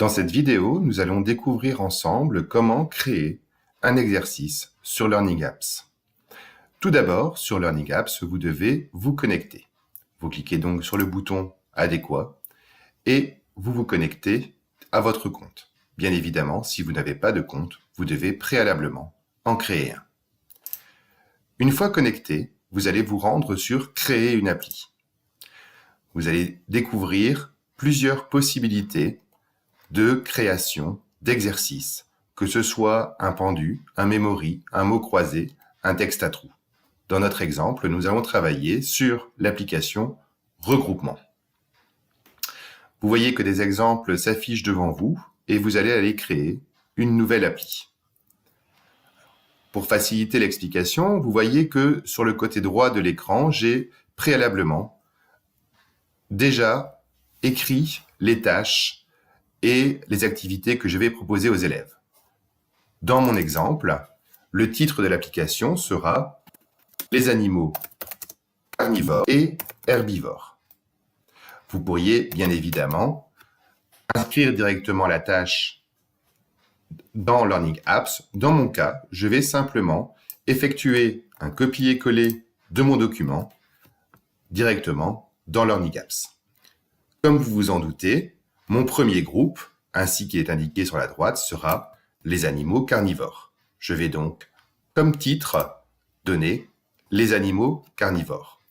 Dans cette vidéo, nous allons découvrir ensemble comment créer un exercice sur Learning Apps. Tout d'abord, sur Learning Apps, vous devez vous connecter. Vous cliquez donc sur le bouton adéquat et vous vous connectez à votre compte. Bien évidemment, si vous n'avez pas de compte, vous devez préalablement en créer un. Une fois connecté, vous allez vous rendre sur Créer une appli. Vous allez découvrir plusieurs possibilités de création d'exercices, que ce soit un pendu, un memory, un mot croisé, un texte à trous. Dans notre exemple, nous allons travailler sur l'application Regroupement. Vous voyez que des exemples s'affichent devant vous et vous allez aller créer une nouvelle appli. Pour faciliter l'explication, vous voyez que sur le côté droit de l'écran, j'ai préalablement déjà écrit les tâches et les activités que je vais proposer aux élèves. Dans mon exemple, le titre de l'application sera « Les animaux carnivores et herbivores ». Vous pourriez bien évidemment inscrire directement la tâche dans Learning Apps. Dans mon cas, je vais simplement effectuer un copier-coller de mon document directement dans Learning Apps. Comme vous vous en doutez, mon premier groupe, ainsi qu'il est indiqué sur la droite, sera « Les animaux carnivores ». Je vais donc, comme titre, donner « Les animaux carnivores ».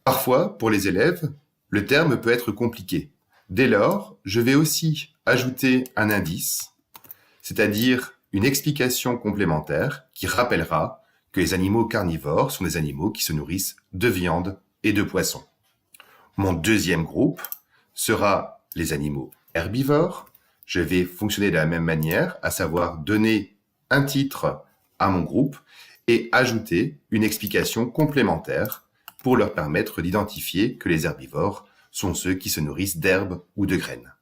Parfois, pour les élèves, le terme peut être compliqué. Dès lors, je vais aussi ajouter un indice, c'est-à-dire une explication complémentaire qui rappellera que les animaux carnivores sont des animaux qui se nourrissent de viande et de poisson. Mon deuxième groupe sera les animaux herbivores. Je vais fonctionner de la même manière, à savoir donner un titre à mon groupe et ajouter une explication complémentaire pour leur permettre d'identifier que les herbivores sont ceux qui se nourrissent d'herbes ou de graines.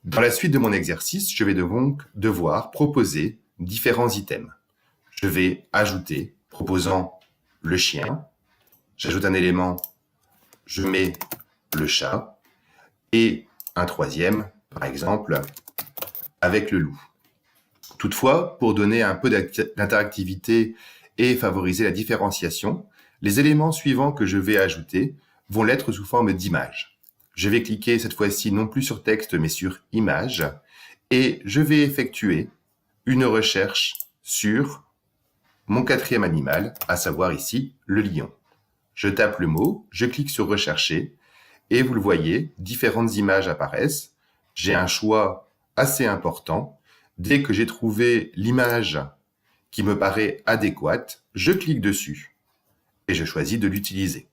Dans la suite de mon exercice, je vais donc devoir proposer différents items. Je vais ajouter, proposant le chien, j'ajoute un élément, je mets le chat, et un troisième, par exemple, avec le loup. Toutefois, pour donner un peu d'interactivité et favoriser la différenciation, les éléments suivants que je vais ajouter vont l'être sous forme d'images. Je vais cliquer cette fois-ci non plus sur texte mais sur image et je vais effectuer une recherche sur mon quatrième animal, à savoir ici le lion. Je tape le mot, je clique sur rechercher et vous le voyez, différentes images apparaissent. J'ai un choix assez important. Dès que j'ai trouvé l'image qui me paraît adéquate, je clique dessus et je choisis de l'utiliser.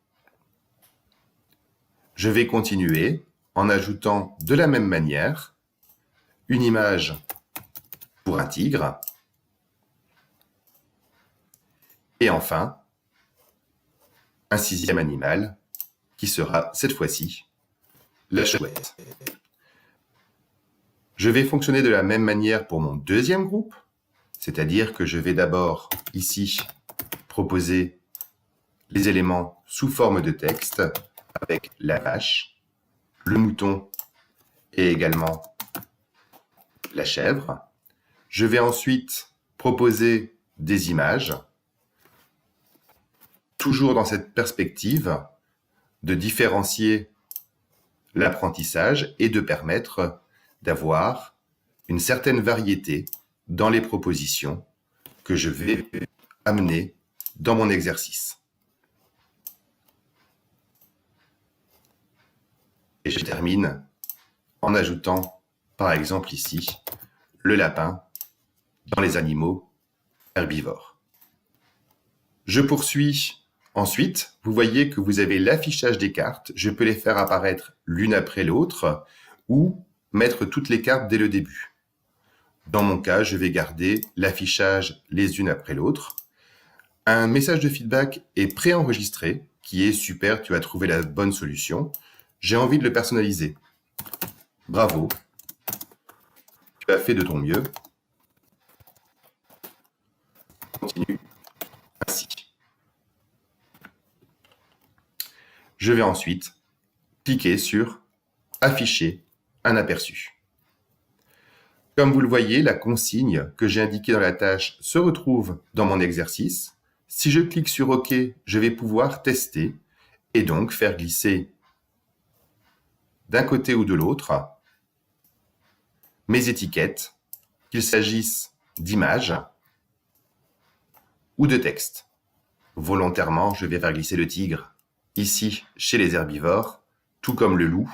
Je vais continuer en ajoutant de la même manière une image pour un tigre et enfin un sixième animal qui sera cette fois-ci la chouette. Je vais fonctionner de la même manière pour mon deuxième groupe, c'est-à-dire que je vais d'abord ici proposer les éléments sous forme de texte avec la vache, le mouton et également la chèvre. Je vais ensuite proposer des images, toujours dans cette perspective de différencier l'apprentissage et de permettre d'avoir une certaine variété dans les propositions que je vais amener dans mon exercice. Et je termine en ajoutant, par exemple ici, le lapin dans les animaux herbivores. Je poursuis ensuite. Vous voyez que vous avez l'affichage des cartes. Je peux les faire apparaître l'une après l'autre ou mettre toutes les cartes dès le début. Dans mon cas, je vais garder l'affichage les unes après l'autre. Un message de feedback est préenregistré, qui est super, tu as trouvé la bonne solution. J'ai envie de le personnaliser. Bravo, tu as fait de ton mieux. Continue ainsi. Je vais ensuite cliquer sur « Afficher un aperçu. Comme vous le voyez, la consigne que j'ai indiquée dans la tâche se retrouve dans mon exercice. Si je clique sur OK, je vais pouvoir tester et donc faire glisser d'un côté ou de l'autre mes étiquettes, qu'il s'agisse d'images ou de texte. Volontairement, je vais faire glisser le tigre ici chez les herbivores, tout comme le loup,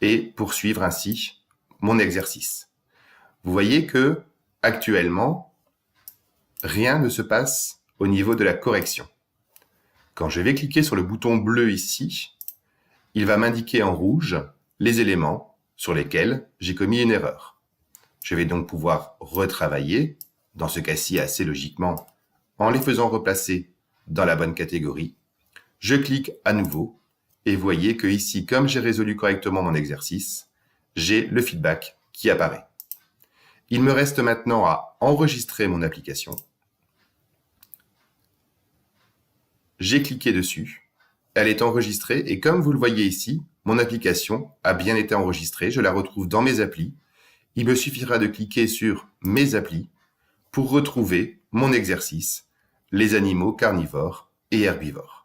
et poursuivre ainsi mon exercice. Vous voyez que actuellement, rien ne se passe au niveau de la correction. Quand je vais cliquer sur le bouton bleu ici, il va m'indiquer en rouge les éléments sur lesquels j'ai commis une erreur. Je vais donc pouvoir retravailler, dans ce cas-ci assez logiquement, en les faisant replacer dans la bonne catégorie. Je clique à nouveau et voyez que ici, comme j'ai résolu correctement mon exercice, j'ai le feedback qui apparaît. Il me reste maintenant à enregistrer mon application. J'ai cliqué dessus, elle est enregistrée et comme vous le voyez ici, mon application a bien été enregistrée, je la retrouve dans mes applis. Il me suffira de cliquer sur mes applis pour retrouver mon exercice, les animaux carnivores et herbivores.